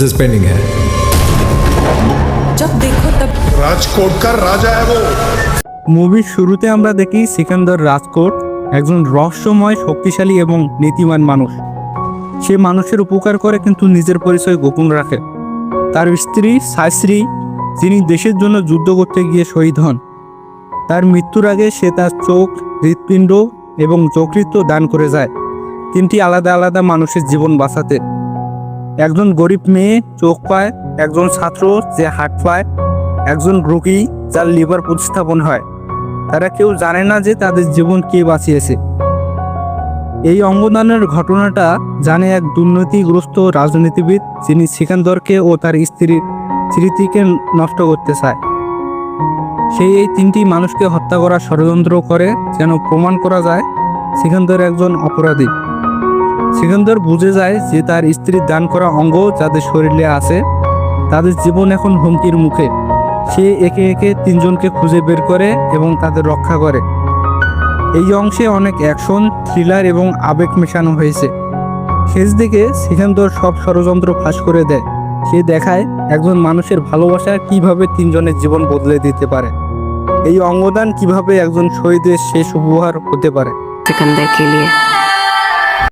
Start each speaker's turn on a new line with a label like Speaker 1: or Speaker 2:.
Speaker 1: Pending है।
Speaker 2: जब देखो तब
Speaker 3: রাজকোট का রাজা है वो।
Speaker 4: মুভির শুরুতে আমরা দেখি সিকান্দার রাজকোট একজন রহস্যময়, শক্তিশালী এবং নীতিমান মানুষ। সে মানুষের উপকার করে কিন্তু নিজের পরিচয় গোপন রাখে। তার স্ত্রী সায়শ্রী, যিনি দেশের জন্য যুদ্ধ করতে গিয়ে শহীদ হন, তার মৃত্যুর আগে সে তার চোখ, হৃৎপিণ্ড এবং যকৃৎ দান করে যায়, তিনটি আলাদা আলাদা মানুষের জীবন বাঁচাতে। একজন গরিব মেয়ে চোখ পায়, একজন ছাত্র যে হাত পায়, একজন রোগী যার লিভার প্রতিস্থাপন হয়। তারা কেউ জানে না যে তাদের জীবন কে বাঁচিয়েছে। এই অঙ্গদানের ঘটনাটা জানে এক দুর্নীতিগ্রস্ত রাজনীতিবিদ, যিনি সিকান্দরকে ও তার স্ত্রীর স্মৃতিকে নষ্ট করতে চায়। সেই এই তিনটি মানুষকে হত্যা করার ষড়যন্ত্র করে যেন প্রমাণ করা যায় সিকান্দর একজন অপরাধী। সিকান্দর বুঝে যায় যে তার স্ত্রীর দান করা অঙ্গ যাদের শরীরে আছে তাদের জীবন এখন হুমকির মুখে। সে একে একে তিনজনকে খুঁজে বের করে এবং তাদের রক্ষা করে। এই অংশে অনেক অ্যাকশন, থ্রিলার এবং আবেগ মেশানো হয়েছে। শেষ দিকে সিকান্দর সব ষড়যন্ত্র ফাঁস করে দেয়। সে দেখায় একজন মানুষের ভালোবাসা কিভাবে তিনজনের জীবন বদলে দিতে পারে। এই অঙ্গদান কিভাবে একজন শহীদের শেষ উপহার হতে পারে।
Speaker 2: सिकंदर के लिए